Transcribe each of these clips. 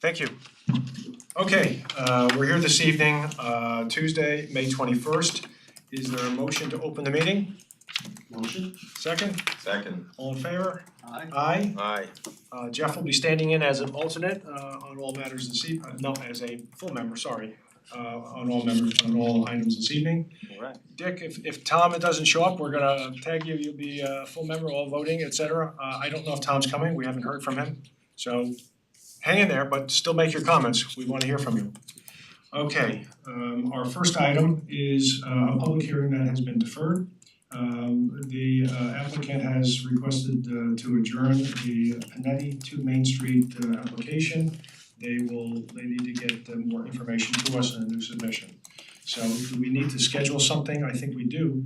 Thank you. Okay, we're here this evening, Tuesday, May 21st. Is there a motion to open the meeting? Motion? Second? Second. All in favor? Aye. Aye. Aye. Jeff will be standing in as an alternate on all matters this evening, no, as a full member, sorry, on all items this evening. Alright. Dick, if Tom doesn't show up, we're gonna tag you, you'll be a full member, all voting, et cetera. I don't know if Tom's coming, we haven't heard from him, so hang in there, but still make your comments, we wanna hear from you. Okay, our first item is a public hearing that has been deferred. The applicant has requested to adjourn the Panetti 2 Main Street application. They need to get more information to us in a new submission. So do we need to schedule something? I think we do.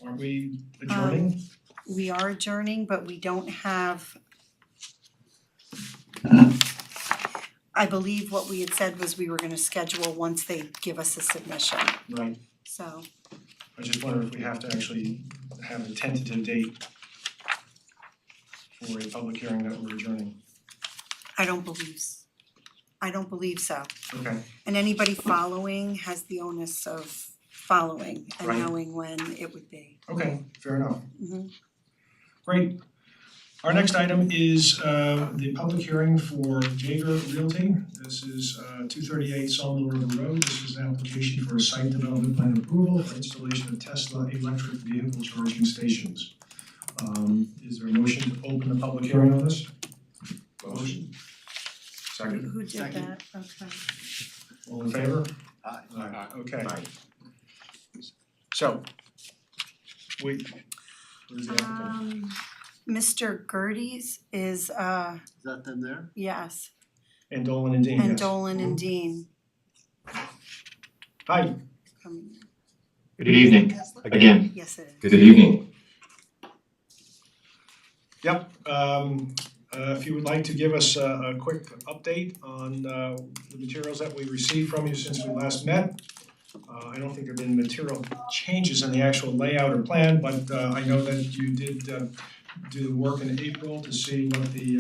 Are we adjourning? We are adjourning, but we don't have. I believe what we had said was we were gonna schedule once they give us a submission, Right. so. I just wonder if we have to actually have a tentative date for a public hearing that we're adjourning. I don't believe so. Okay, And anybody following has the onus of following and Right. knowing when it would be. okay, fair enough. Mhm. Great. Our next item is the public hearing for Jager Realty. This is 238 Sawmill River Road. This is an application for a site development plan approval for installation of Tesla electric vehicle charging stations. Is there a motion to open the public hearing on this? Motion. Second. Who did Second. that? Okay. All in favor? Aye. Aye. Okay. Aye. So, where's the applicant? Mr. Gerties is Is that them there? yes, And Dolan and Dean, yes. and Dolan and Dean Hi. coming. Good evening, again, Yes, it is. good evening. Yep, if you would like to give us a quick update on the materials that we received from you since we last met. I don't think there have been material changes in the actual layout or plan, but I know that you did do the work in April to see what the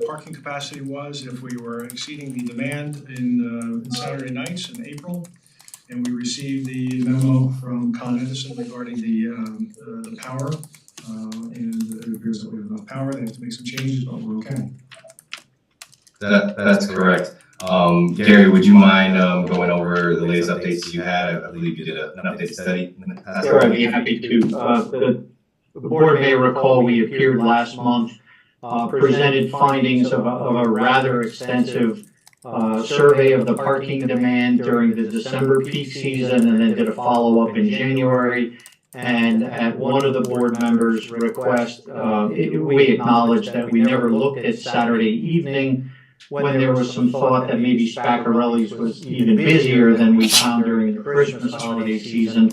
parking capacity was, if we were exceeding the demand in Saturday nights in April. And we received the memo from Con Edison regarding the power. And it appears that we have enough power, they have to make some changes, but we're okay. That's correct. Gary, would you mind going over the latest updates that you had? I believe you did an update study in the past. Sure, I'd be happy to. The board may recall we appeared last month, presented findings of a rather extensive survey of the parking demand during the December peak season, and then did a follow-up in January. And at one of the board members' request, we acknowledged that we never looked at Saturday evening when there was some thought that maybe Spaccarelli's was even busier than we found during the Christmas holiday season.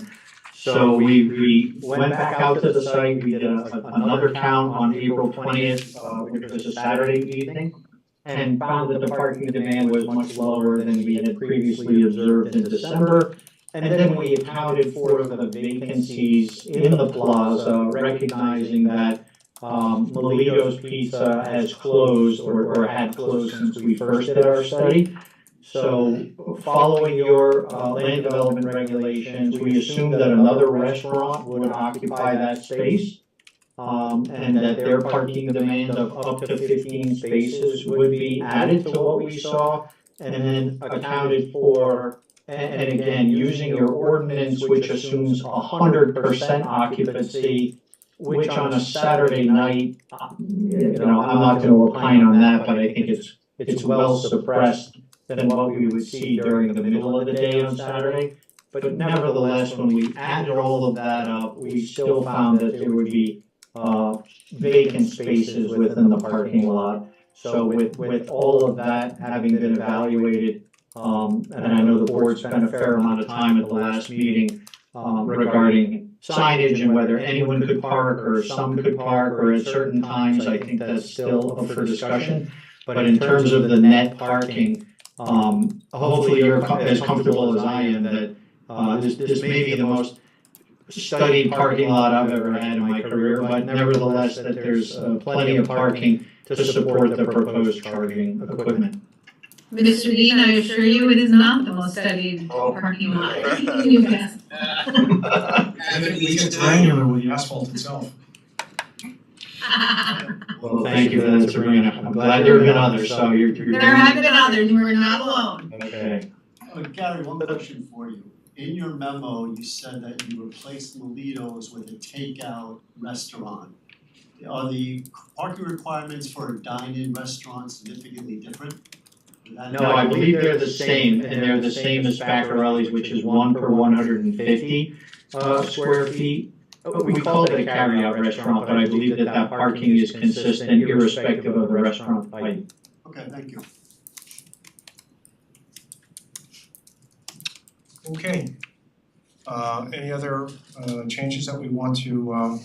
So we went back out to the site, we did another count on April 20th, which was a Saturday evening, and found that the parking demand was much lower than we had previously observed in December. And then we accounted for the vacancies in the plaza, recognizing that Melito's Pizza has closed or had closed since we first did our study. So following your land development regulations, we assumed that another restaurant would occupy that space. And that their parking demand of up to 15 spaces would be added to what we saw, and then accounted for. And again, using your ordinance, which assumes 100% occupancy, which on a Saturday night, I'm not going to opine on that, but I think it's well suppressed than what we would see during the middle of the day on Saturday. But nevertheless, when we added all of that up, we still found that there would be vacant spaces within the parking lot. So with all of that having been evaluated, and I know the board spent a fair amount of time at the last meeting regarding signage and whether anyone could park or some could park or at certain times, I think that's still up for discussion. But in terms of the net parking, hopefully you're as comfortable as I am that this may be the most studied parking lot I've ever had in my career, but nevertheless that there's plenty of parking to support the proposed charging equipment. Mr. Dean, I assure you it is not the most studied parking lot in Newcastle. And it gets granular with the asphalt itself. Well, thank you for that, Sabrina. I'm glad there have been others, so you're. There have been others, and we're not alone. Okay. Gary, one question for you. In your memo, you said that you replaced Melito's with a takeout restaurant. Are the parking requirements for a dine-in restaurant significantly different? No, I believe they're the same, and they're the same as Baccarelli's, which is 1 per 150 square feet. We call it a carryout restaurant, but I believe that parking is consistent irrespective of the restaurant type. Okay, thank you. Okay. Any other changes that we want to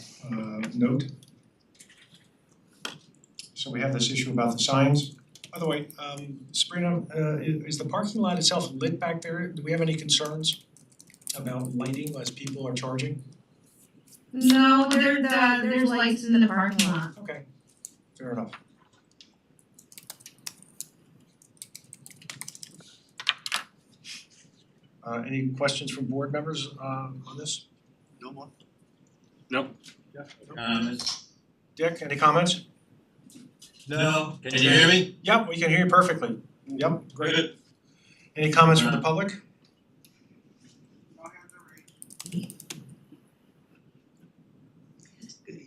note? So we have this issue about the signs. By the way, Sabrina, is the parking lot itself lit back there? Do we have any concerns about lighting as people are charging? No, there's lights in the parking lot. Okay, fair enough. Any questions from board members on this? No more? Dick, any comments? No, can you hear me? Yep, we can hear you perfectly. Yep, great. Any comments from the public? Good evening.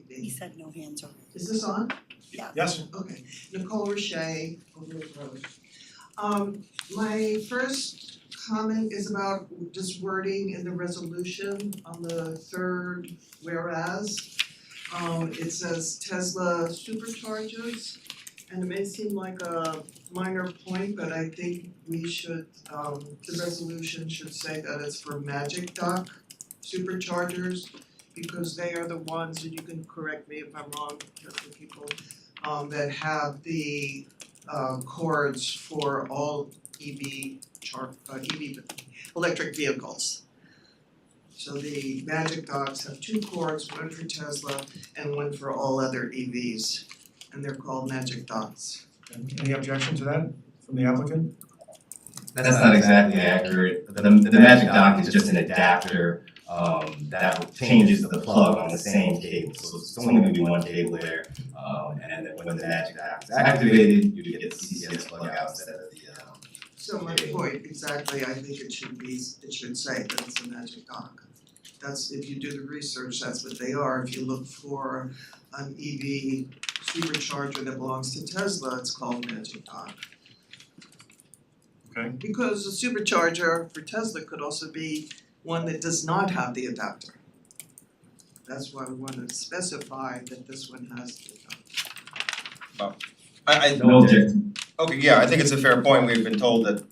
He said no hands are. Is this on? Yes? Okay. Nicole Roche, Overlook Road. My first comment is about just wording in the resolution on the third whereas. It says Tesla superchargers, and it may seem like a minor point, but I think we should, the resolution should say that it's for Magic Dock superchargers, because they are the ones, and you can correct me if I'm wrong, Tesla people, that have the cords for all EV electric vehicles. So the Magic Docks have 2 cords, one for Tesla and one for all other EVs, and they're called Magic Docks. Any objection to that from the applicant? That's not exactly accurate. The Magic Dock is just an adapter that changes the plug on the same cable. So it's only gonna be one cable there. And then when the Magic Dock is activated, you get the CCS plug out instead of the So my point, exactly, I think it should say that it's a Magic Dock. That's, if you do the research, that's what they are. If you look for an EV supercharger that belongs to Tesla, it's called Magic Dock. Okay. Because a supercharger for Tesla could also be one that does not have the adapter. That's why we want to specify that this one has the adapter. No objection. Okay, yeah, I think it's a fair point. We've been told that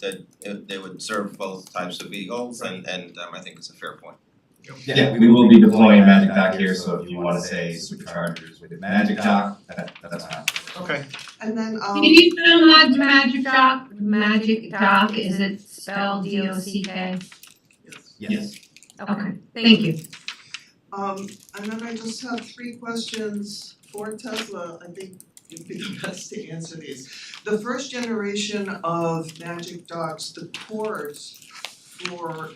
they would serve both types of vehicles and I think it's a fair point. Yeah, we will be deploying Magic Dock here, so if you wanna say superchargers with the Magic Dock, that's fine. Okay, And then Can you spell Magic Dock? Magic Dock, is it spelled D-O-C-K? Yes. Okay, thank you. and then I just have 3 questions for Tesla. I think you'd be the best to answer these. The first generation of Magic Docks, the cords for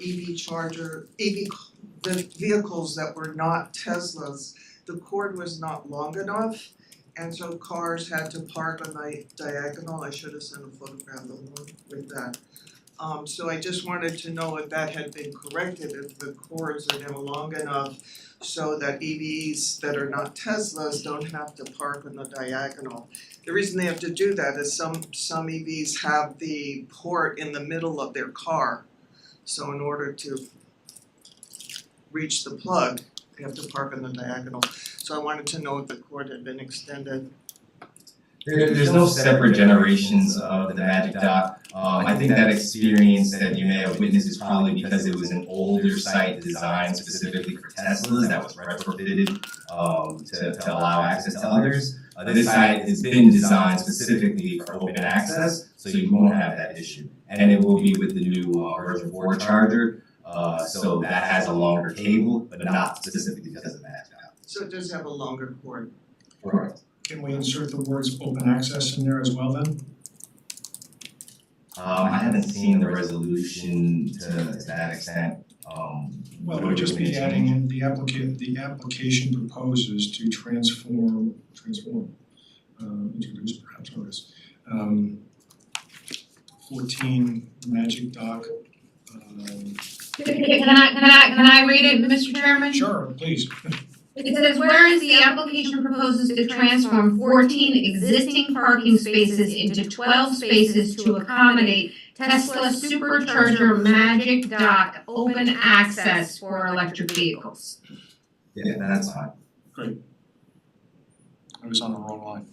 the vehicles that were not Teslas, the cord was not long enough, and so cars had to park on the diagonal. I should have sent a photograph along with that. So I just wanted to know if that had been corrected, if the cords are now long enough so that EVs that are not Teslas don't have to park on the diagonal. The reason they have to do that is some EVs have the port in the middle of their car. So in order to reach the plug, they have to park on the diagonal. So I wanted to know if the cord had been extended. There's no separate generations of the Magic Dock. I think that experience that you may have witnessed is probably because it was an older site designed specifically for Teslas that was retrofitted to allow access to others. This site has been designed specifically for open access, so you won't have that issue. And it will be with the new version 4 charger, so that has a longer cable, but not specifically because of Magic Dock. So it does have a longer cord. Correct. can we insert the words open access in there as well then? I haven't seen the resolution to that extent. Well, it would just be adding in the application proposes to transform, introduce perhaps, notice. 14 Magic Dock. Can I read it, Mr. Chairman? Sure, please. It says, whereas the application proposes to transform 14 existing parking spaces into 12 spaces to accommodate Tesla Supercharger Magic Dock open access for electric vehicles. Yeah, that's fine. I was on the wrong line.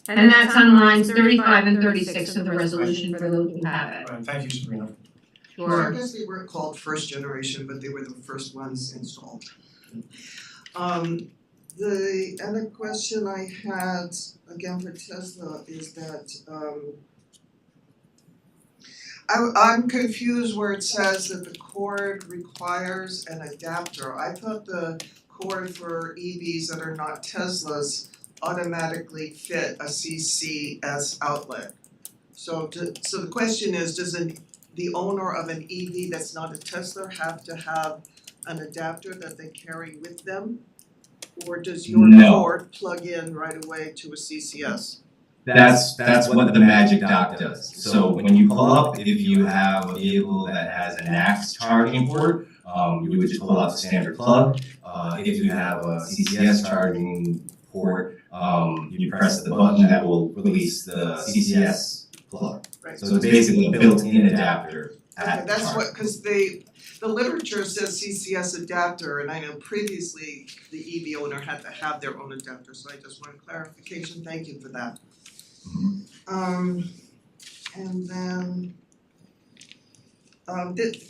And that's on lines 35 and 36 of the resolution for those who have it. All right, thank you, Sabrina. Well, Sure. I guess they weren't called first generation, but they were the first ones installed. The other question I had, again for Tesla, is that I'm confused where it says that the cord requires an adapter. I thought the cord for EVs that are not Teslas automatically fit a CCS outlet. So the question is, does the owner of an EV that's not a Tesla have to have an adapter that they carry with them? Or does your No. cord plug in right away to a CCS? That's what the Magic Dock does. So when you pull up, if you have a vehicle that has an NACS charging port, you would just pull out the standard plug. If you have a CCS charging port, you press the button that will release the CCS plug. Right. So it's basically a built-in adapter Okay, at the that's car. what, cause the literature says CCS adapter, and I know previously the EV owner had to have their own adapter, so I just want clarification, thank you for that. Mhm. And then,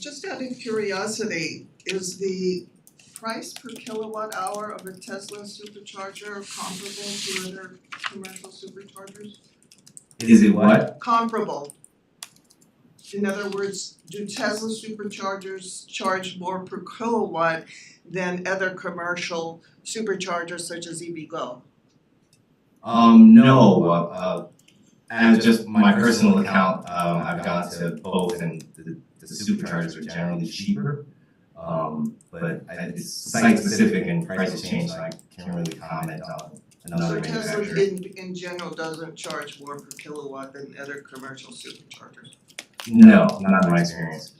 just out of curiosity, is the price per kilowatt hour of a Tesla supercharger comparable to other commercial superchargers? Is it what? Comparable. In other words, do Tesla superchargers charge more per kilowatt than other commercial superchargers such as EVgo? No, as just my personal account, I've gone to both and the superchargers are generally cheaper. But it's site specific and prices change, so I can't really comment on another So Tesla manufacturer. in general doesn't charge more per kilowatt than other commercial superchargers? No, not in my experience.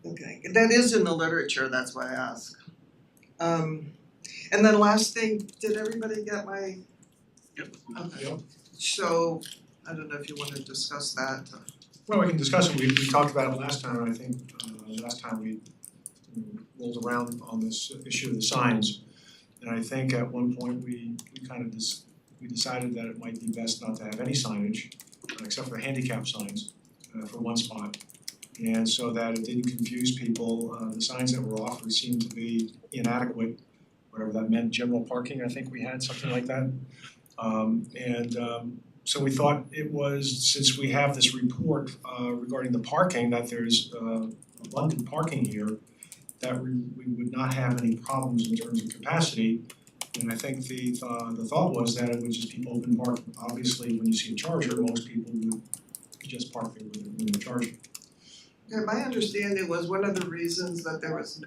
Okay, that is in the literature, that's why I ask. And then last thing, did everybody get my? Yep. Okay, Yep. so I don't know if you wanna discuss that. Well, we can discuss it, we talked about it last time, and I think last time we rolled around on this issue of the signs. And I think at one point we kind of we decided that it might be best not to have any signage, except for handicap signs, for one spot. And so that it didn't confuse people, the signs that were offered seemed to be inadequate, whatever that meant, general parking, I think we had something like that. So we thought it was, since we have this report regarding the parking, that there's abundant parking here, that we would not have any problems in terms of capacity. And I think the thought was that it would just be open parking. Obviously, when you see a charger, most people would just park there when they're charging. Yeah, my understanding was one of the reasons that there was,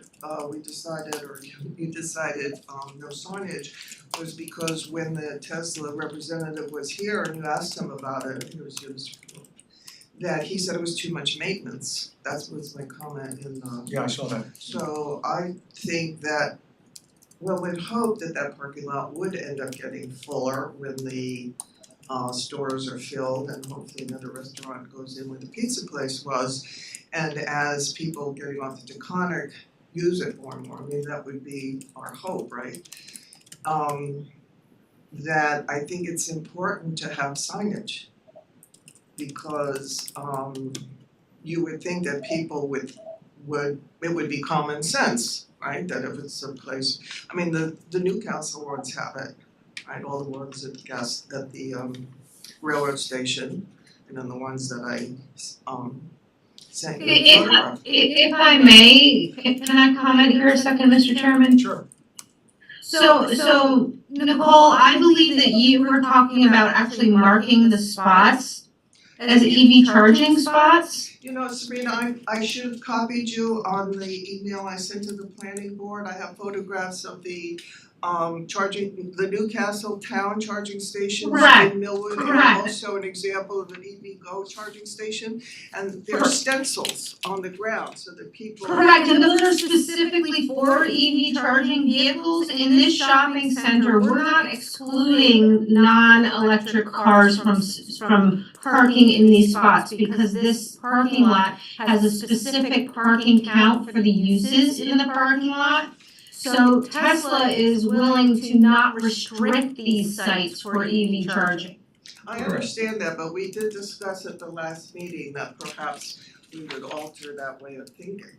you decided no signage was because when the Tesla representative was here and you asked him about it, I think it was yours, that he said it was too much maintenance. That was my comment in Yeah, I saw that. So I think that, well, we'd hope that that parking lot would end up getting fuller when the stores are filled and hopefully another restaurant goes in where the pizza place was. And as people getting off the Taconic use it more and more, I mean, that would be our hope, right? That I think it's important to have signage because you would think that people would it would be common sense, right? That if it's a place, I mean, the Newcastle ones have it, right? All the ones at the railroad station, and then the ones that I sent you a photo of. If I may, can I comment here a second, Mr. Chairman? Sure. So Nicole, I believe that you were talking about actually marking the spots as EV charging spots. You know, Sabrina, I should have copied you on the email I sent to the planning board. I have photographs of the the Newcastle Town charging stations Correct, in Millwood, and correct. also an example of an EV Go charging station. And there are stencils on the ground so that people. Correct, and those are specifically for EV charging vehicles. In this shopping center, we're not excluding non-electric cars from parking in these spots because this parking lot has a specific parking count for the uses in the parking lot. So Tesla is willing to not restrict these sites for EV charging. I understand that, but we did discuss at the last meeting that perhaps we would alter that way of thinking.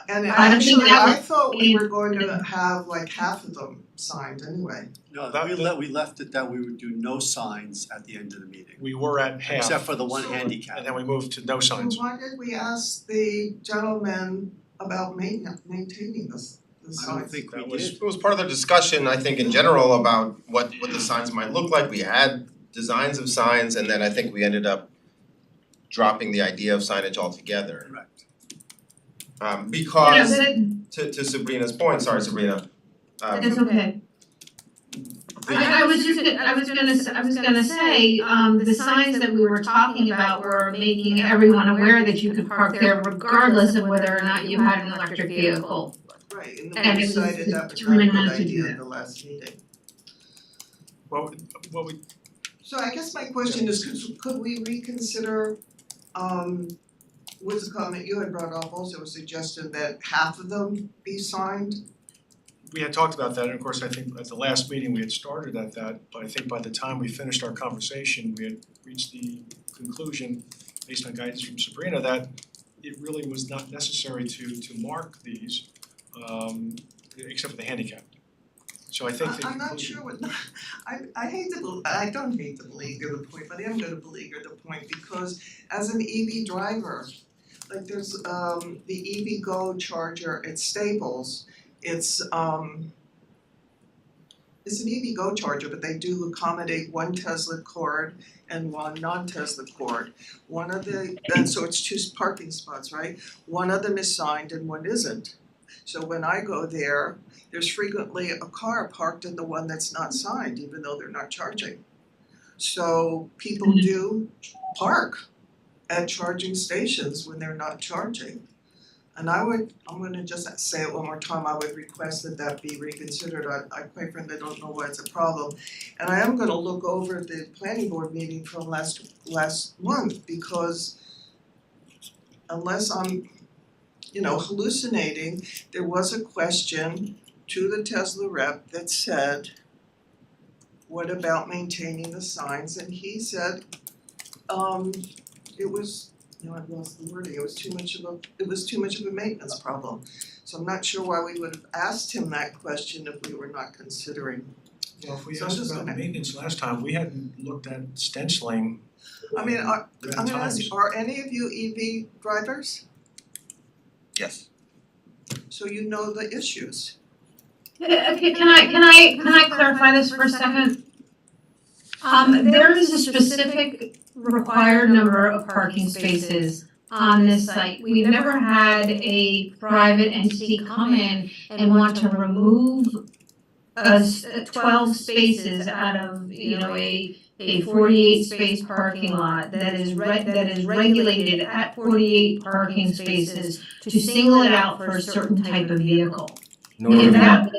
And I don't think actually, that I was- thought we were going to have like half of them signed anyway. No, we left it that we would do no signs at the end of the meeting, We were at half, except for the one So- handicap. and then we moved to no So signs. why did we ask the gentleman about maintaining the I signs? don't think we That was- did. It was part of the discussion, I think, in general about what the signs might look like. We had designs of signs, and then I think we ended up dropping the idea of signage altogether. Correct. Because Yeah, to Sabrina's point, sorry Sabrina, but it's okay. I was gonna say, the signs that we were talking about were making everyone aware that you could park there regardless of whether or not you had an electric vehicle. Right, and And we it was decided that was not a determined good not to do idea that. at the last meeting. What we, So I guess my question is, could we reconsider, was a comment you had brought up, also a suggestion that half of them be signed? we had talked about that, and of course, I think at the last meeting, we had started at that, but I think by the time we finished our conversation, we had reached the conclusion, based on guidance from Sabrina, that it really was not necessary to mark these, except for the handicap. So I think the I'm not conclusion- sure what, I don't hate to belabor the point, but I am gonna belabor the point because as an EV driver, like there's the EV Go charger at Staples, it's an EV Go charger, but they do accommodate one Tesla cord and one non-Tesla cord. One of the, and so it's two parking spots, right? One of them is signed and one isn't. So when I go there, there's frequently a car parked in the one that's not signed, even though they're not charging. So people do park at charging stations when they're not charging. And I'm gonna just say it one more time, I would request that that be reconsidered. I quite frankly don't know why it's a problem. And I am gonna look over the planning board meeting from last month because unless I'm hallucinating, there was a question to the Tesla rep that said, what about maintaining the signs? And he said, it was, I've lost the wording, it was too much of a maintenance problem. So I'm not sure why we would have asked him that question if we were not considering. Well, if we So I'm asked just about gonna- maintenance last time, we hadn't looked at stenciling I mean, I'm at gonna ask times. you, are any of you EV drivers? yes. So you know the issues. Okay, can I clarify this for a second? There is a specific required number of parking spaces on this site. We've never had a private entity come in and want to remove 12 spaces out of, a 48 space parking lot that is regulated at 48 parking spaces to single it out for a certain type of vehicle. Nor do we want,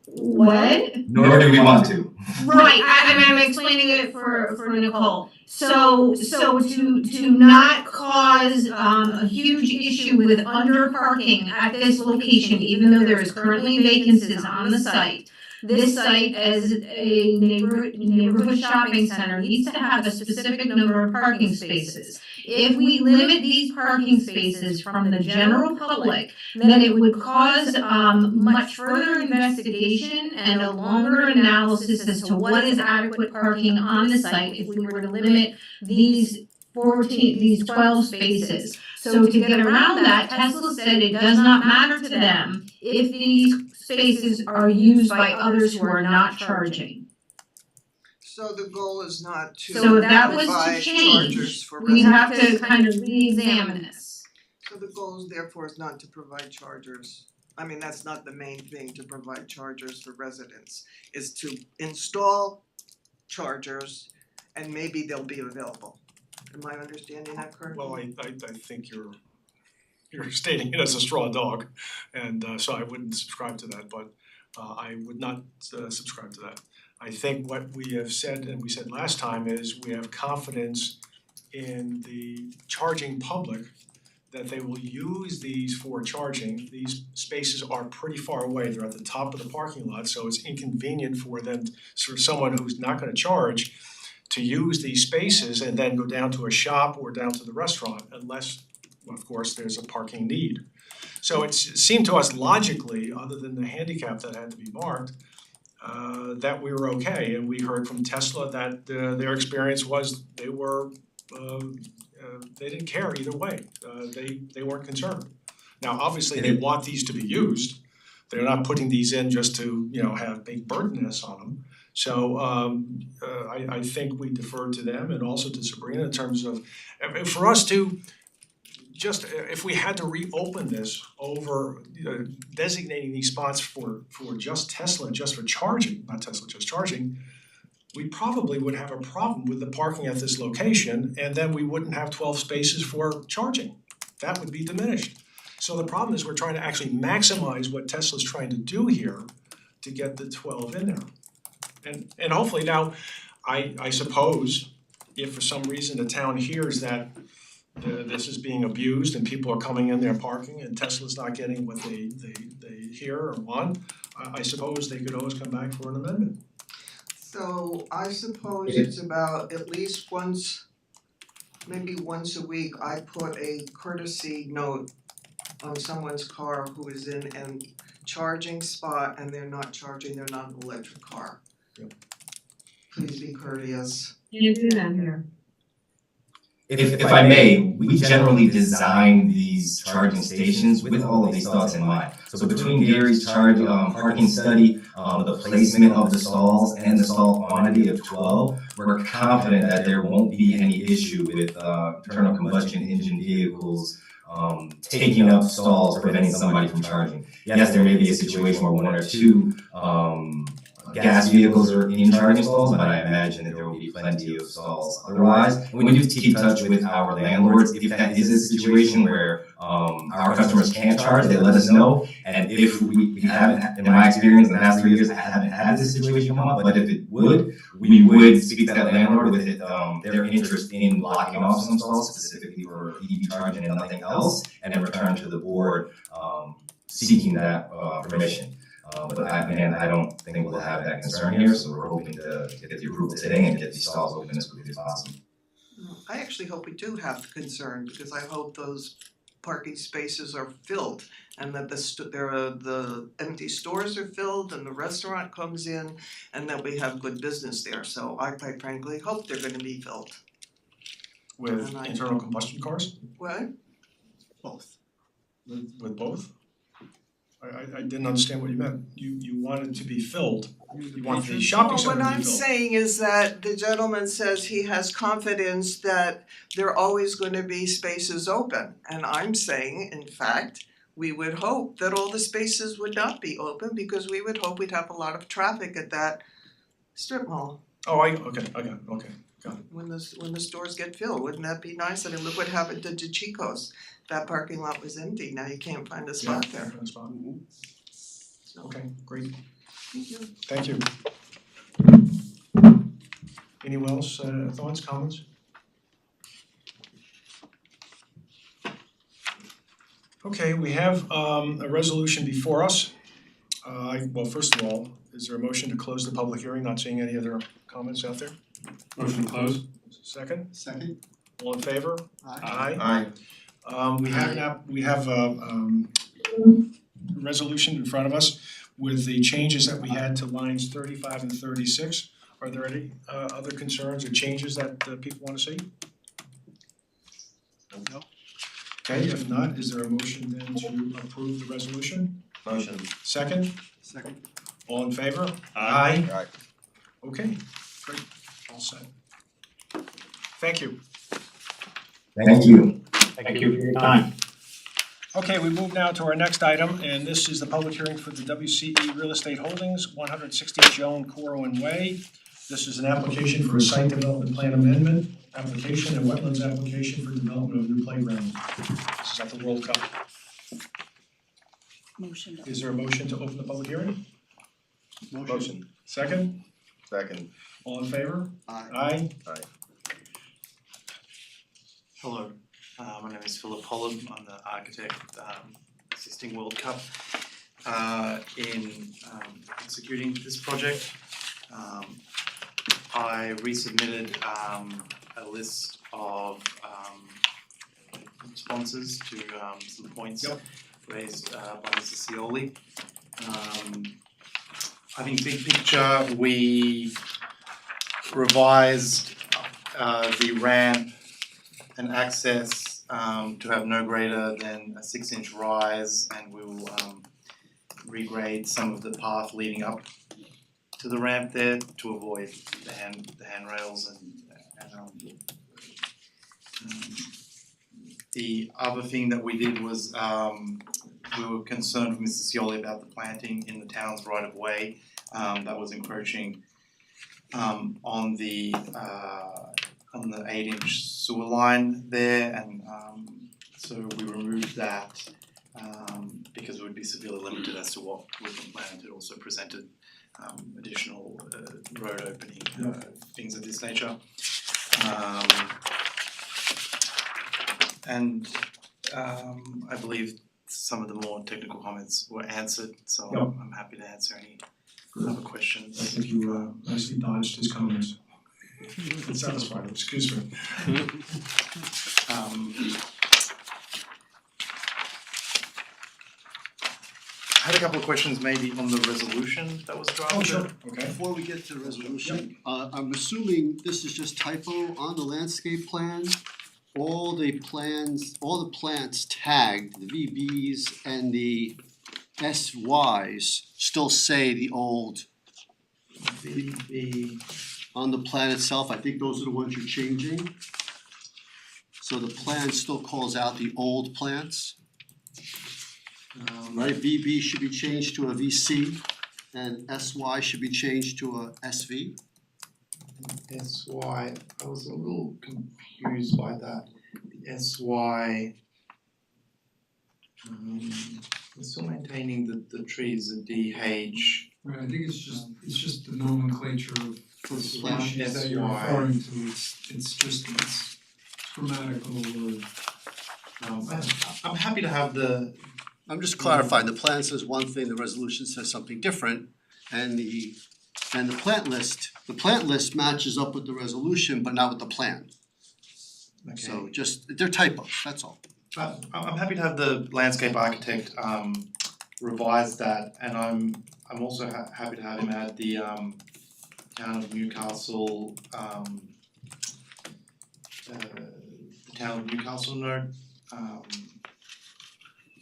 What? nor do we want to. Right, I'm explaining it for Nicole. So to not cause a huge issue with under parking at this location, even though there is currently vacancies on the site, this site as a neighborhood shopping center needs to have a specific number of parking spaces. If we limit these parking spaces from the general public, then it would cause much further investigation and a longer analysis as to what is adequate parking on the site if we were to limit these 12 spaces. So to get around that, Tesla said it does not matter to them if these spaces are used by others who are not charging. So the goal is not to So if that was to provide change, chargers for we have to residents. kind of re-examine this. So the goal is therefore is not to provide chargers. I mean, that's not the main thing, to provide chargers for residents, is to install chargers and maybe they'll be available. Am I understanding that correctly? Well, I think you're stating it as a straw dog, and so I wouldn't subscribe to that, but I would not subscribe to that. I think what we have said, and we said last time, is we have confidence in the charging public that they will use these for charging. These spaces are pretty far away, they're at the top of the parking lot, so it's inconvenient for them, for someone who's not gonna charge, to use these spaces and then go down to a shop or down to the restaurant, unless, of course, there's a parking need. So it seemed to us logically, other than the handicap that had to be marked, that we were okay, and we heard from Tesla that their experience was they were they didn't care either way. They weren't concerned. Now, obviously, they want these to be used. They're not putting these in just to, have big burdenness on them. So I think we deferred to them and also to Sabrina in terms of, for us to just, if we had to reopen this over designating these spots for just Tesla, just for charging, not Tesla, just charging, we probably would have a problem with the parking at this location, and then we wouldn't have 12 spaces for charging. That would be diminished. So the problem is we're trying to actually maximize what Tesla's trying to do here to get the 12 in there. And hopefully now, I suppose, if for some reason the town hears that this is being abused and people are coming in there parking and Tesla's not getting what they hear or want, I suppose they could always come back for an amendment. So I suppose it's about at least once, maybe once a week, I put a courtesy note on someone's car who is in a charging spot and they're not charging, they're not an electric car. Yep. Please be courteous. You do that here. If I may, we generally design these charging stations with all of these thoughts in mind. So between Gary's parking study, the placement of the stalls and the stall quantity of 12, we're confident that there won't be any issue with internal combustion engine vehicles taking up stalls, preventing somebody from charging. Yes, there may be a situation where one or two gas vehicles are in charging stalls, but I imagine that there will be plenty of stalls otherwise. And we do keep touch with our landlords. If that is a situation where our customers can't charge, they let us know. And if we haven't, in my experience in the past 3 years, I haven't had this situation come up, but if it would, we would speak to that landlord with their interest in blocking off some stalls specifically for EV charging and nothing else, and then return to the board seeking that permission. But I don't think we'll have that concern here, so we're hoping to get the approval today and get these stalls open as quickly as possible. I actually hope we do have concern because I hope those parking spaces are filled and that the empty stores are filled and the restaurant comes in and that we have good business there. So I quite frankly hope they're gonna be filled. With internal combustion cars? What? Both. With both? I didn't understand what you meant. You want it to be filled. You want the shopping center to be filled. Well, what I'm saying is that the gentleman says he has confidence that there are always gonna be spaces open. And I'm saying, in fact, we would hope that all the spaces would not be open because we would hope we'd have a lot of traffic at that strip mall Oh, I got it. when the stores get filled. Wouldn't that be nice? I mean, look what happened to Chico's. That parking lot was empty. Now you can't find a spot there. Different spot. So, Okay, great. thank you. Thank you. Anyone else, thoughts, comments? Okay, we have a resolution before us. Well, first of all, is there a motion to close the public hearing? Not seeing any other comments out there? Motion closed. Second? Second? All in favor? Aye. Aye. We have a resolution in front of us with the changes that we had to lines 35 and 36. Are there any other concerns or changes that people wanna see? No. Okay, if not, is there a motion then to approve the resolution? Motion. Second, Second. all in favor? Aye. Okay, great, all set. Thank you. Thank you. Thank you for your time. Okay, we move now to our next item, and this is the public hearing for the WCE Real Estate Holdings, 160 Joan Corwin Way. This is an application for a site development plan amendment, application and wetlands application for development of new playground. This is at the World Cup. Motion to Is there a motion to open the public hearing? Motion. Second, Second. all in favor? Aye. Aye. Hello, my name is Philip Holland. I'm the architect assisting World Cup in executing this project. I resubmitted a list of responses to some points raised by Mr. Scioli. I think big picture, we revised the ramp and access to have no greater than a 6-inch rise, and we will regrade some of the path leading up to the ramp there to avoid the handrails and the other thing that we did was we were concerned with Mr. Scioli about the planting in the town's right of way that was encroaching on the 8-inch sewer line there, and so we removed that because it would be severely limited as to what we can plan. It also presented additional road opening things of this nature. And I believe some of the more technical comments were answered, so I'm happy to answer any other questions. I think you nicely dodged his comments. It satisfied him, excuse me. I had a couple of questions maybe on the resolution that was drafted. Oh, sure, okay. Before we get to the resolution, I'm assuming this is just typo on the landscape plan. All the plants tagged, the VBs and the SYs still say the old VB. on the plan itself. I think those are the ones you're changing. So the plan still calls out the old plants, right? VB should be changed to a VC and SY should be changed to a SV. SY, I was a little confused by that. The SY, we're still maintaining the trees, the DH. Right, I think it's just the nomenclature of the species that you're SY. referring to, it's grammatical or. I'm happy to have the, I'm just clarifying, the plan says one thing, the resolution says something different, and the plant list matches up with the resolution, but not with the plan. okay. So just, they're typos, that's all. I'm happy to have the landscape architect revise that, and I'm also happy to have him add the town of Newcastle note.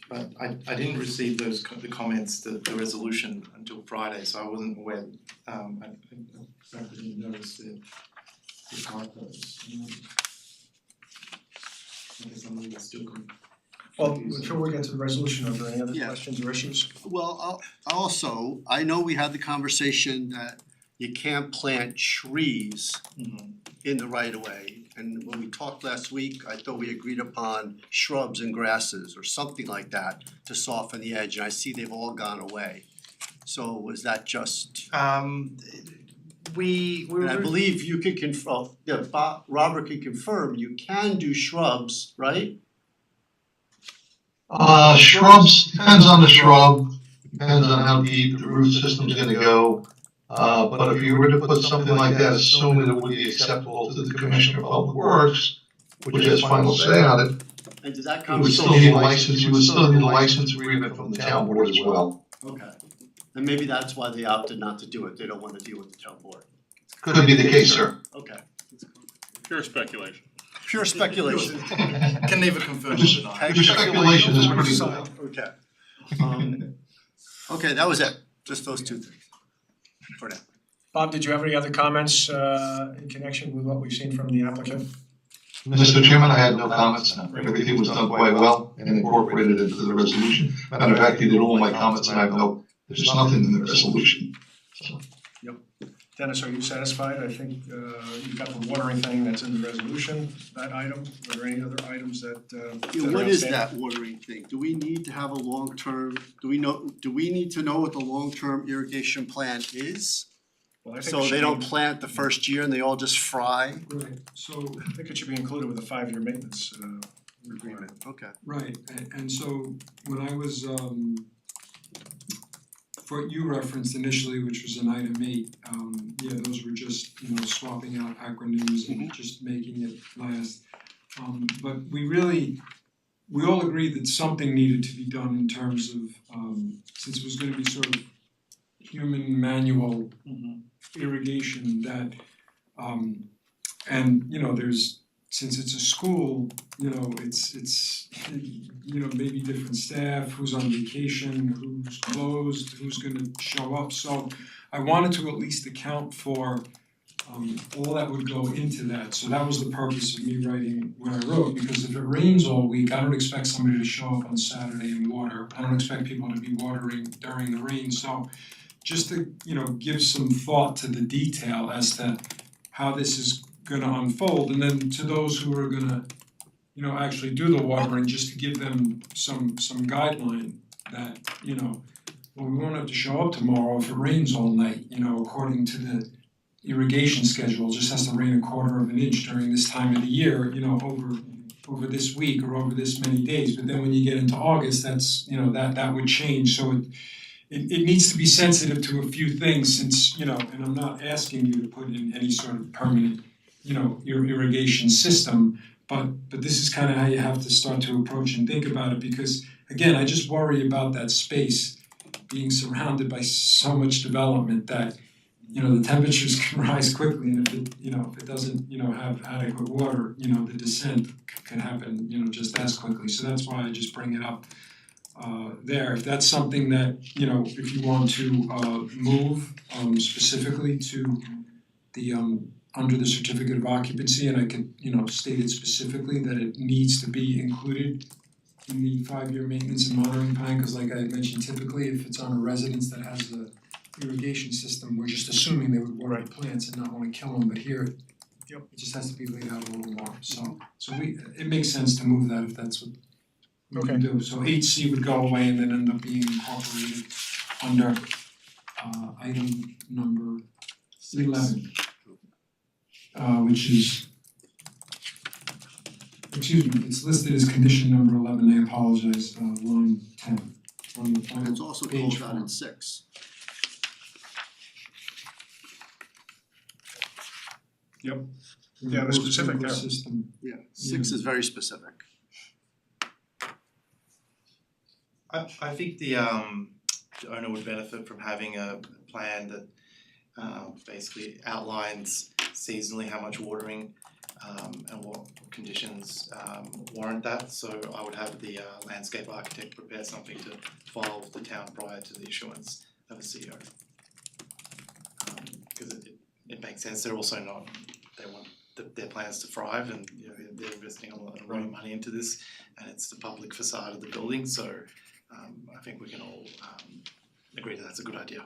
But I didn't receive the comments, the resolution until Friday, so I wasn't aware. I didn't notice the typos. I guess I'm a little still Well, before we get to the resolution, are there any other Yeah. questions or issues? Well, I know we had the conversation that you can't plant trees in the right of way. And when we talked last week, I thought we agreed upon shrubs and grasses or something like that to soften the edge, and I see they've all gone away. So was that just, we and I believe you can Robert can confirm, you can do shrubs, right? Shrubs, depends on the shrub, depends on how deep the root system's gonna go. But if you were to put something like that, assuming it would be acceptable to the Commissioner of Public Works, which has final say on it, And does that you come? would still need a license, you would still need a license agreement from the town board as well. Okay, and maybe that's why they opted not to do it, they don't wanna deal with the town board. Could be the case, sir. Okay. Pure speculation. pure speculation. Can neither confirm or deny. Your speculation is pretty good. Okay. Okay, that was it, just those two things for now. Bob, did you have any other comments in connection with what we've seen from the applicant? Mr. Chairman, I had no comments. Everything was done quite well and incorporated into the resolution. Matter of fact, he did all my comments and I have no, there's nothing in the resolution. So, Dennis, are you satisfied? I think you've got the watering thing that's in the resolution, that item. Were there any other items that that are What is outstanding? that watering thing? Do we need to have a long-term, do we need to know what the long-term irrigation plan is? Well, I think it So should they don't be- plant the first year and they all just fry? Right, so, I think it should be included with the 5-year maintenance requirement. Okay. right, and so when I was what you referenced initially, which was in item 8, yeah, those were just, swapping out acronyms and just making it last. But we all agreed that something needed to be done in terms of, since it was gonna be sort of human manual irrigation that, and there's, since it's a school, it's maybe different staff, who's on vacation, who's closed, who's gonna show up, so I wanted to at least account for all that would go into that, so that was the purpose of me writing what I wrote, because if it rains all week, I don't expect somebody to show up on Saturday and water, I don't expect people to be watering during the rain, so just to, give some thought to the detail as to how this is gonna unfold, and then to those who are gonna, actually do the watering, just to give them some guideline that, well, we won't have to show up tomorrow if it rains all night, according to the irrigation schedule, it just has to rain 1/4 of an inch during this time of the year, over this week or over this many days, but then when you get into August, that's, that would change, so it needs to be sensitive to a few things since, and I'm not asking you to put in any sort of permanent, your irrigation system, but this is kind of how you have to start to approach and think about it, because again, I just worry about that space being surrounded by so much development that, the temperatures can rise quickly, and if it doesn't, have adequate water, the descent can happen, just as quickly, so that's why I just bring it up there. If that's something that, if you want to move specifically to the under the certificate of occupancy, and I could, state it specifically that it needs to be included in the 5-year maintenance and monitoring plan, because like I mentioned, typically if it's on a residence that has the irrigation system, we're just assuming they would water the plants and not wanna kill them, but here it just has to be laid out a little more, so it makes sense to move that if that's what we can do. So 8C would go away and then end up being incorporated under item number 11. Which is, it's listed as condition number 11, I apologize, line 10 on the plan. It's also Page called out 4. in 6. Yep. Yeah, the specific there. System. Yeah, 6 is very specific. I think the owner would benefit from having a plan that basically outlines seasonally how much watering and what conditions warrant that. So I would have the landscape architect prepare something to file with the town prior to the issuance of a CO. Because it makes sense, they're also not, they want their plans to thrive, and they're investing a lot of money into this, and it's the public facade of the building, so I think we can all agree that that's a good idea.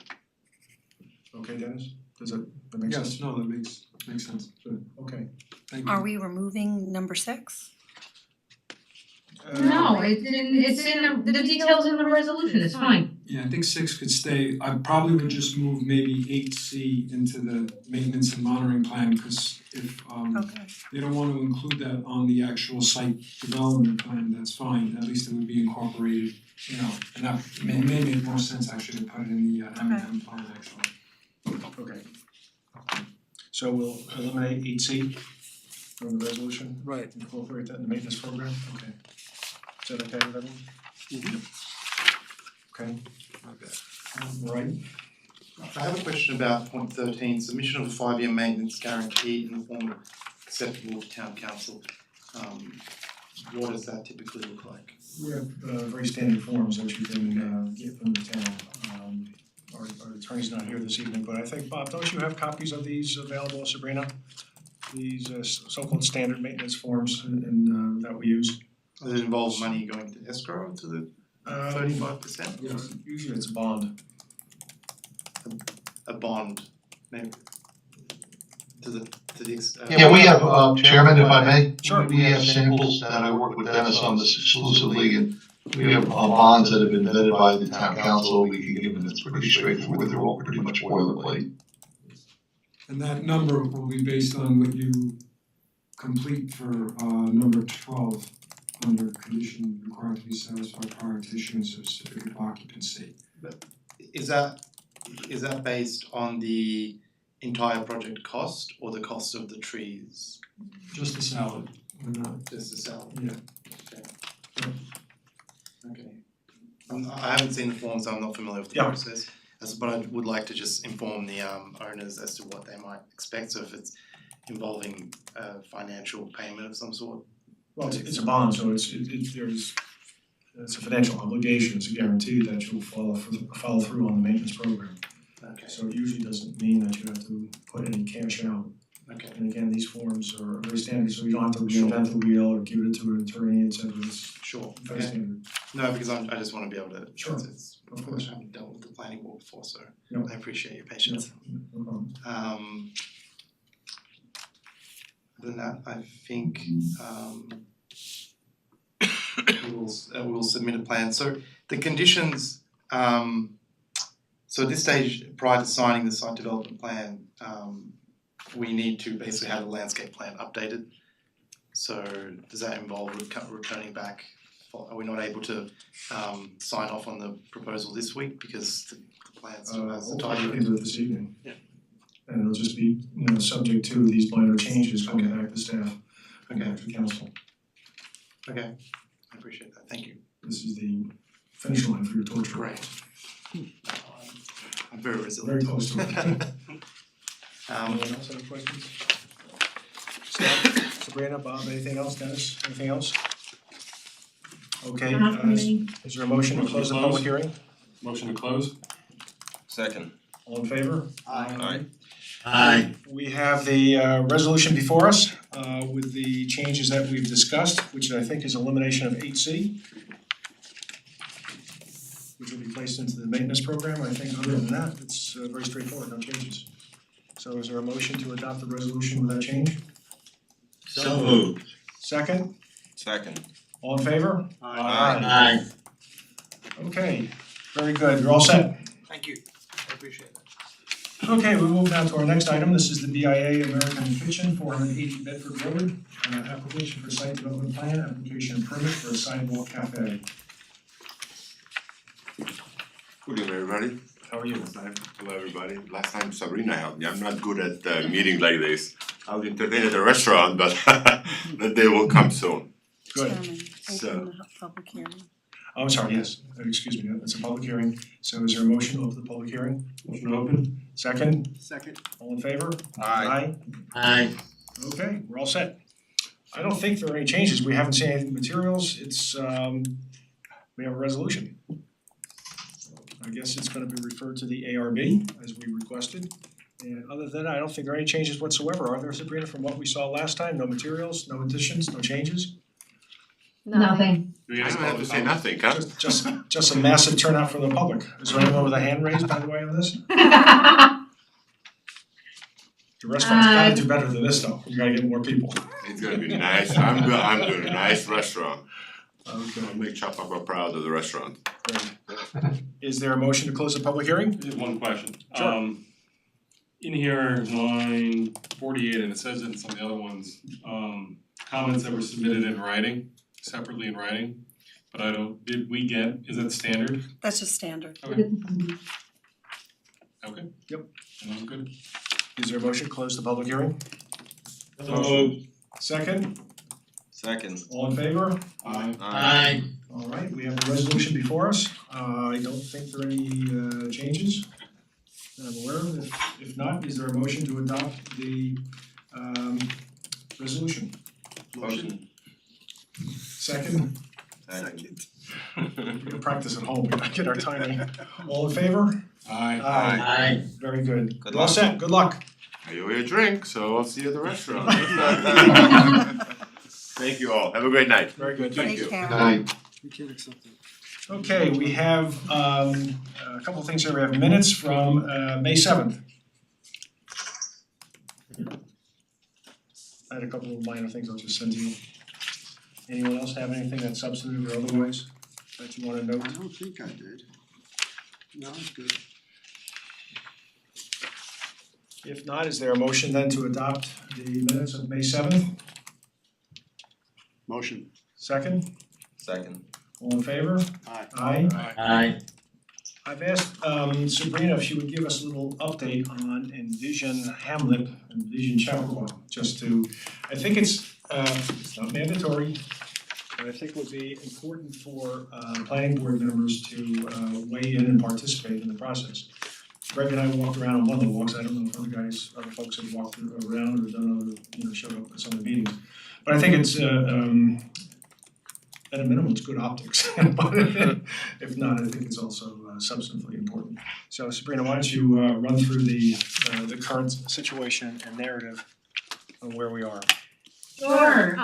Okay, Dennis, that make sense? Yes, no, that makes sense, good, Okay. thank you. Are we removing number 6? No, it's in the details in the resolution, it's fine. Yeah, I think 6 could stay, I probably would just move maybe 8C into the maintenance and monitoring plan, because if Okay. they don't want to include that on the actual site development plan, that's fine, at least it would be incorporated, and that may make more sense actually to put it in the M&M plan actually. Okay. So we'll eliminate 8C from the resolution? Right. Incorporate that in the maintenance program? Okay. Is that okay with everyone? Okay. Right. I have a question about point 13, submission of a 5-year maintenance guarantee in the form acceptable to town council. what does that typically look like? We have very standard forms that you can get from the town. Our attorney's not here this evening, but I think, Bob, don't you have copies of these available, Sabrina? These so-called standard maintenance forms and that we use. Does it involve money going to escrow to the 35%? Usually it's a bond. A bond, maybe to the Yeah, we have, Chairman, if I may. Sure. We have samples that I work with Dennis on this exclusively, and we have bonds that have been vetted by the town council. We can give them, it's pretty straightforward, they're all pretty much boilerplate. And that number will be based on what you complete for number 12 under condition required to be satisfied prior to issuance of certificate of occupancy. Is that based on the entire project cost or the cost of the trees? Just the salad, we're not, Just the salad? yeah. Okay. I haven't seen the form, so I'm not familiar with the Yeah. process. But I would like to just inform the owners as to what they might expect. So if it's involving financial payment of some sort. Well, it's a bond, so it's a financial obligation, it's a guarantee that you'll follow through on the maintenance program. Okay. So it usually doesn't mean that you have to put any cash out. Okay. And again, these forms are very standard, so you don't have to reinvent the wheel or give it to an attorney, et cetera. It's Sure. very Okay. standard. No, because I just want to be able to. Sure. It's, Of course. I haven't dealt with the planning board before, so Yeah. I appreciate your patience. No problem. Other than that, I think we will submit a plan. So the conditions, so at this stage, prior to signing the site development plan, we need to basically have a landscape plan updated. So does that involve returning back? Are we not able to sign off on the proposal this week because the plan still has the We'll time? probably do it this evening. Yeah. And it'll just be, subject to these minor changes coming back to staff, and Okay. back to council. Okay, I appreciate that, thank you. This is the finish line for your torture. Great. I'm very resilient. Very close to it. Anyone else have questions? Staff, Sabrina, Bob, anything else? Dennis, anything else? Okay, is there a motion to close the public hearing? Motion to close? Second. All in favor? Aye. Aye. We have the resolution before us with the changes that we've discussed, which I think is elimination of 8C, which will be placed into the maintenance program. I think other than that, it's very straightforward, no changes. So is there a motion to adopt the resolution with that change? So moved. Second? Second. All in favor? Aye. Okay, very good, you're all set. Thank you, I appreciate that. Okay, we move now to our next item. This is the BIA American Kitchen, 480 Bedford Road. Application for site development plan, application and permit for a sidewalk cafe. Good evening, everybody. How are you? Hello, everybody. Last time Sabrina helped me. I'm not good at meetings like this. I'll entertain at a restaurant, but the day will come soon. Good. Chairman, So- open the public hearing. Oh, I'm sorry, yes, excuse me, it's a public hearing. So is there a motion to open the public hearing? Motion open? Second? Second. All in favor? Aye. Aye. Okay, we're all set. I don't think there are any changes. We haven't seen any materials. It's we have a resolution. I guess it's gonna be referred to the ARB as we requested. And other than that, I don't think there are any changes whatsoever. Are there, Sabrina, from what we saw last time? No materials, no additions, no changes? Nothing. I don't have to say nothing, huh? Just a massive turnout from the public. Is there anyone with a hand raised, by the way, on this? The restaurant's gotta do better than this though. You gotta get more people. It's gonna be nice. I'm doing a nice restaurant. Okay, I'll make Chapapa proud of the restaurant. great. Is there a motion to close the public hearing? One question. Sure. In here, line 48, and it says in some of the other ones, comments that were submitted in writing, separately in writing, but did we get, is that standard? That's just standard. Okay. Okay. Yep. Sounds good. Is there a motion to close the public hearing? Second? Second. All in favor? Aye. All right, we have a resolution before us. I don't think there are any changes that I'm aware of. If not, is there a motion to adopt the resolution? Motion. Second, Second. we can practice at home, get our timing. All in favor? Aye. Aye. Very good. Good You're all luck. set, good luck. I owe you a drink, so I'll see you at the restaurant. Thank you all. Have a great night. Very good, Thank thank you. you. Good night. We can't accept it. Okay, we have a couple of things here. We have minutes from May 7th. I had a couple of minor things I'll just send to you. Anyone else have anything that's substantive or otherwise that you wanna I note? don't think I did. No, it's good. If not, is there a motion then to adopt the minutes of May 7th? Motion. Second, Second. all in favor? Aye. Aye. Aye. I've asked Sabrina if she would give us a little update on Envision Hamlet, Envision Chappaqua, just to, I think it's not mandatory, but I think would be important for planning board members to weigh in and participate in the process. Greg and I walked around on one of the walks, I don't know if other folks have walked around or done other, showed up at some of the meetings. But I think it's at a minimum, it's good optics, but if not, I think it's also substantively important. So Sabrina, why don't you run through the current situation and narrative on where we are? Sure,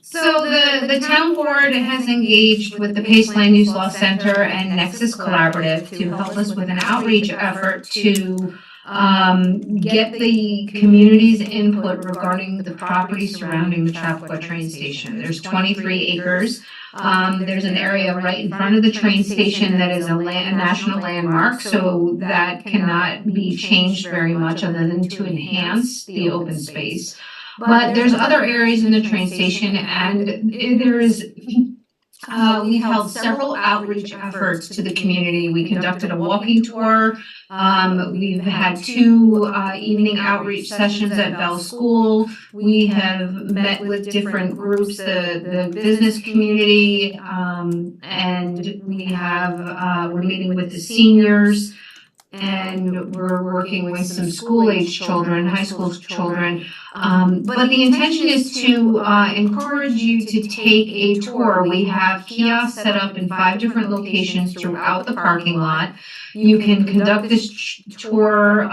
so the town board has engaged with the Pace Land Use Law Center and Nexus Collaborative to help us with an outreach effort to get the community's input regarding the property surrounding the Chappaqua train station. There's 23 acres. There's an area right in front of the train station that is a national landmark, so that cannot be changed very much other than to enhance the open space. But there's other areas in the train station, and we held several outreach efforts to the community. We conducted a walking tour. We've had 2 evening outreach sessions at Bell School. We have met with different groups, the business community, and we're meeting with the seniors. And we're working with some school-age children, high school children. But the intention is to encourage you to take a tour. We have kiosks set up in 5 different locations throughout the parking lot. You can conduct this tour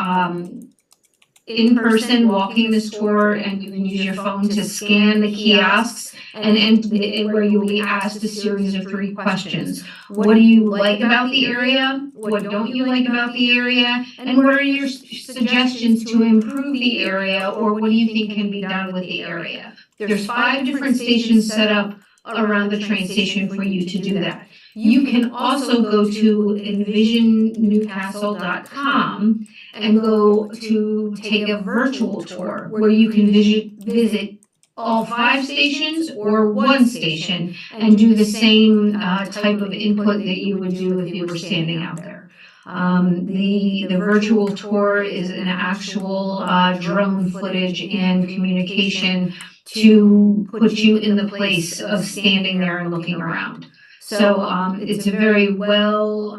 in person, walking this tour, and you can use your phone to scan the kiosks and where you'll be asked a series of 3 questions. What do you like about the area? What don't you like about the area? And what are your suggestions to improve the area, or what do you think can be done with the area? There's 5 different stations set up around the train station for you to do that. You can also go to envisionnewcastle.com and go to take a virtual tour where you can visit all 5 stations or 1 station and do the same type of input that you would do if you were standing out there. The virtual tour is an actual drone footage and communication to put you in the place of standing there and looking around. So it's a very well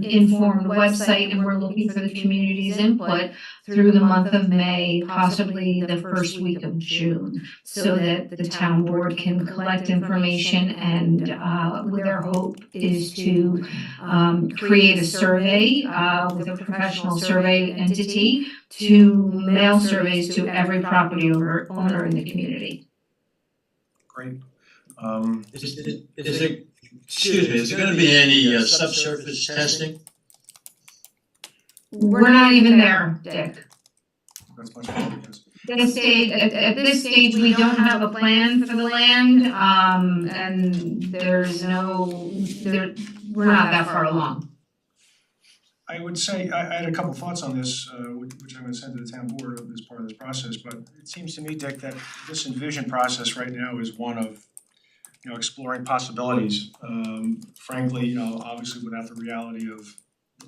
informed website, and we're looking for the community's input through the month of May, possibly the first week of June, so that the town board can collect information, and their hope is to create a survey with a professional survey entity to mail surveys to every property owner in the community. Great. Is there gonna be any subsurface testing? We're not even there, Dick. That's much better because At this stage, we don't have a plan for the land, and we're not that far along. I would say, I had a couple thoughts on this, which I'm gonna send to the town board as part of this process, but it seems to me, Dick, that this envision process right now is one of exploring possibilities. Frankly, obviously without the reality of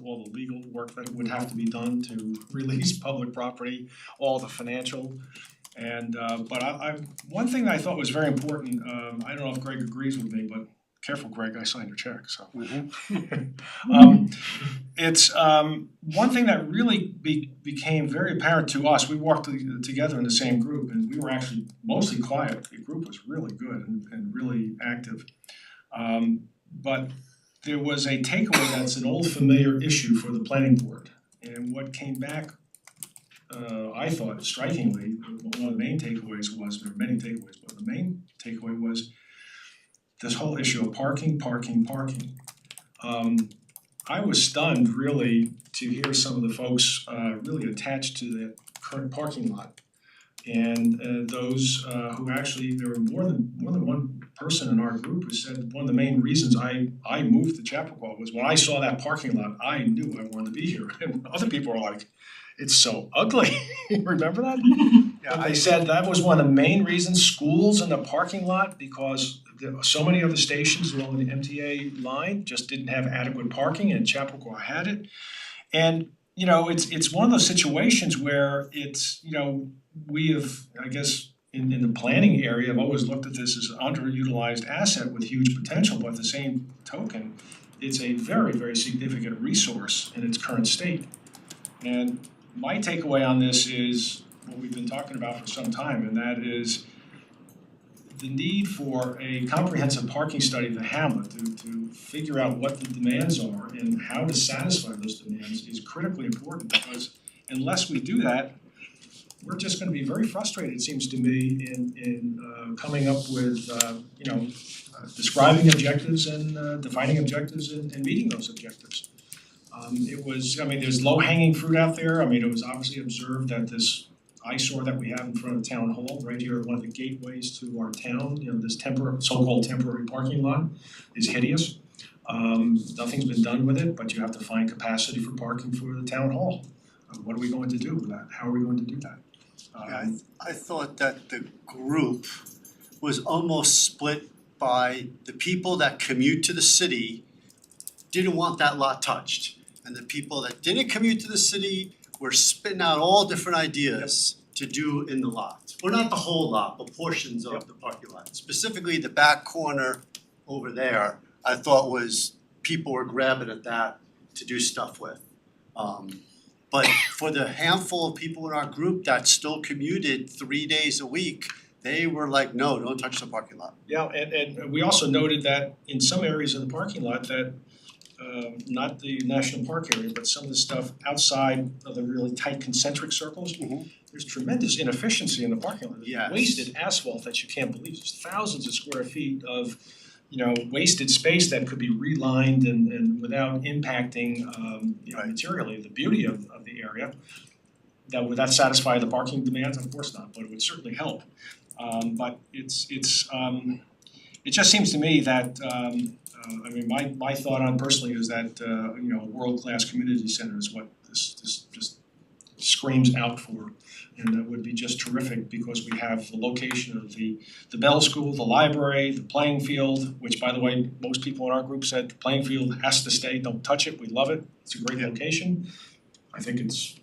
all the legal work that would have to be done to release public property, all the financial. And but one thing that I thought was very important, I don't know if Greg agrees with me, but Careful, Greg, I signed your check, so. Mm-hmm. It's one thing that really became very apparent to us. We walked together in the same group, and we were actually mostly quiet. The group was really good and really active. But there was a takeaway that's an old familiar issue for the planning board. And what came back, I thought strikingly, one of the main takeaways was, there were many takeaways, but the main takeaway was this whole issue of parking. I was stunned really to hear some of the folks really attached to the current parking lot. And those who actually, there were more than one person in our group who said one of the main reasons I moved to Chappaqua was when I saw that parking lot, I knew I wanted to be here. And other people were like, it's so ugly. Remember that? Yeah, I said that was one of the main reasons, schools in the parking lot, because so many other stations along the MTA line just didn't have adequate parking, and Chappaqua had it. And you know, it's one of those situations where it's, you know, we have, I guess, in the planning area, I've always looked at this as an underutilized asset with huge potential, but at the same token, it's a very, very significant resource in its current state. And my takeaway on this is what we've been talking about for some time, and that is the need for a comprehensive parking study of the hamlet to figure out what the demands are and how to satisfy those demands is critically important, because unless we do that, we're just gonna be very frustrated, it seems to me, in coming up with describing objectives and defining objectives and meeting those objectives. There's low-hanging fruit out there. I mean, it was obviously observed that this eyesore that we have in front of Town Hall, right here, one of the gateways to our town, you know, this so-called temporary parking lot is hideous. Nothing's been done with it, but you have to find capacity for parking for the Town Hall. What are we going to do with that? How are we going to do that? I thought that the group was almost split by the people that commute to the city didn't want that lot touched. And the people that didn't commute to the city were spitting out all different ideas to do in the lot. Well, not the whole lot, but portions of the parking lot. Specifically, the back corner over there, I thought was, people were grabbing at that to do stuff with. But for the handful of people in our group that still commuted 3 days a week, they were like, no, don't touch the parking lot. Yeah, and we also noted that in some areas of the parking lot that not the national park area, but some of the stuff outside of the really tight concentric circles, there's tremendous inefficiency in the parking lot. Yes. Wasted asphalt that you can't believe. There's thousands of square feet of, you know, wasted space that could be relined and without impacting, materially the beauty of the area. Would that satisfy the parking demands? Of course not, but it would certainly help. But it just seems to me that my thought on personally is that a world-class community center is what this just screams out for, and that would be just terrific because we have the location of the Bell School, the library, the playing field, which by the way, most people in our group said the playing field has to stay, don't touch it, we love it, it's a great location. I think it's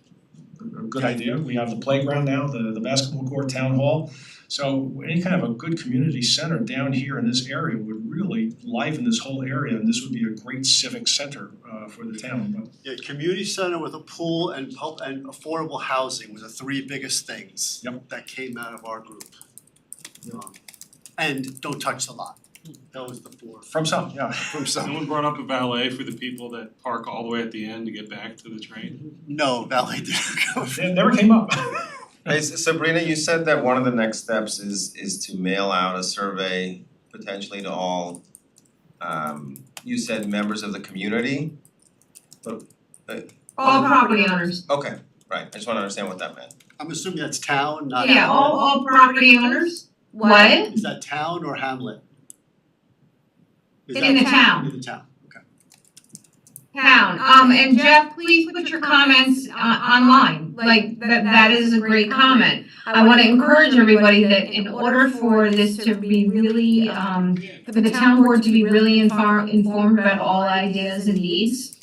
a good idea. We have the playground now, the basketball court, town hall. So any kind of a good community center down here in this area would really liven this whole area, and this would be a great civic center for the town. But Yeah, community center with a pool and affordable housing were the three biggest things that came out of our group. And don't touch the lot. That was the four. From some, yeah. From some. No one brought up a valet for the people that park all the way at the end to get back to the train? No, valet didn't go. It never came up. Hey, Sabrina, you said that one of the next steps is to mail out a survey potentially to all, you said members of the community? But All property owners. okay, right, I just wanna understand what that meant. I'm assuming that's town, not Yeah, all property owners. What? Is that town or hamlet? Is In the town. In the town, okay. Town, and Jeff, please put your comments online, like, that is a great comment. I wanna encourage everybody that in order for this to be really, for the town board to be really informed about all ideas and needs,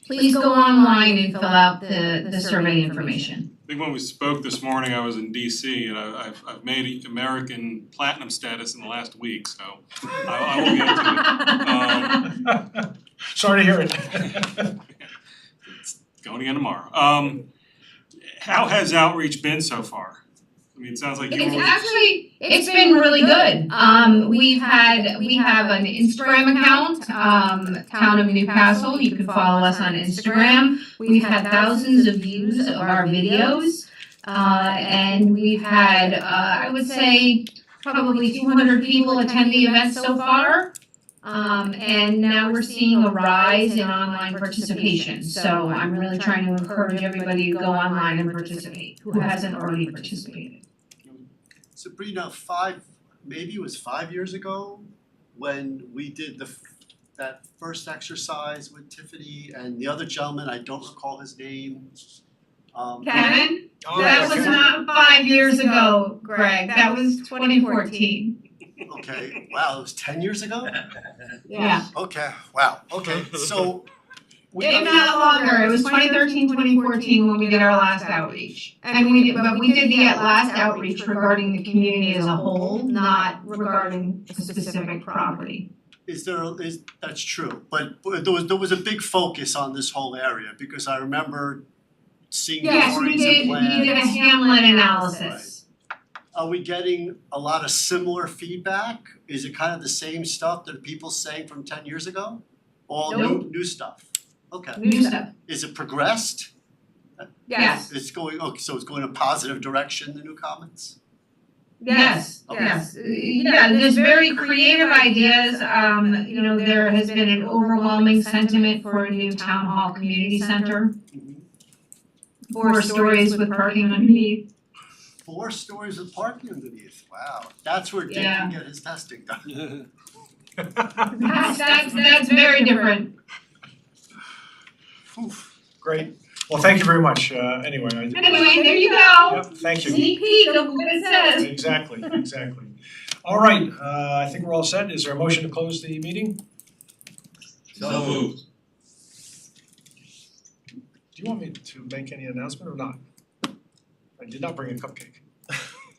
please go online and fill out the survey information. think when we spoke this morning, I was in DC and I've made American platinum status in the last week, so I will get to it. Sorry to hear it. It's going again tomorrow. How has outreach been so far? I mean, it sounds like It's been really good. We have an Instagram account, Town of Newcastle. You can follow us on Instagram. We've had thousands of views of our videos. And we've had, I would say, probably 200 people attend the event so far. And now we're seeing a rise in online participation. So I'm really trying to encourage everybody to go online and participate who hasn't already participated. Sabrina, maybe it was 5 years ago, when we did that first exercise with Tiffany and the other gentleman, I don't recall his name. Kevin? That was not 5 years ago, Greg. That was 2014. Okay, wow, it was 10 years ago? Yeah. Okay, wow, okay, so. If not longer, it was 2013, 2014 when we did our last outreach. And we did the last outreach regarding the community as a whole, not regarding a specific property. That's true, but there was a big focus on this whole area, because I remember seeing drawings and plans. We did a Hamlet analysis. Are we getting a lot of similar feedback? Is it kind of the same stuff that people saying from 10 years ago? All new stuff? Okay. New stuff. Is it progressed? Yes. It's going, okay, so it's going in a positive direction, the new comments? Yes, yes. Yeah, there's very creative ideas. There has been an overwhelming sentiment for a new town hall community center. 4 stories with parking underneath. 4 stories with parking underneath, wow. That's where Dick can get his testing done. That's very different. Great. Well, thank you very much. Anyway, there you go. Yep, thank you. Sneak peek of what it says. Exactly. All right, I think we're all set. Is there a motion to close the meeting? So moved. Do you want me to make any announcement or not? I did not bring a cupcake.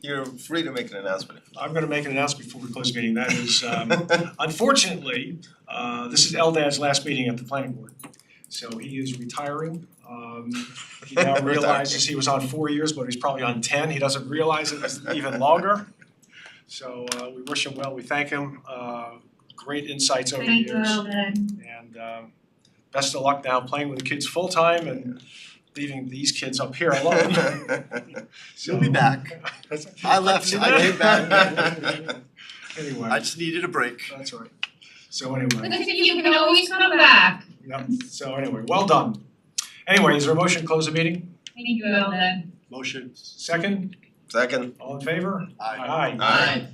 You're free to make an announcement. I'm gonna make an announcement before we close the meeting. That is, unfortunately, this is Eldad's last meeting at the planning board. So he is retiring. He now realizes he was on 4 years, but he's probably on 10. He doesn't realize it was even longer. So we wish him well. We thank him. Great insights over the years. And best of luck now playing with the kids full time and leaving these kids up here alone. So, You'll be back. I left, I came back. Anyway. I just needed a break. That's right. So anyway. You can always come back. Yep. So anyway, well done. Anyway, is there a motion to close the meeting? Thank you, Eldad. Motion. Second? Second. All in favor? Aye. Aye.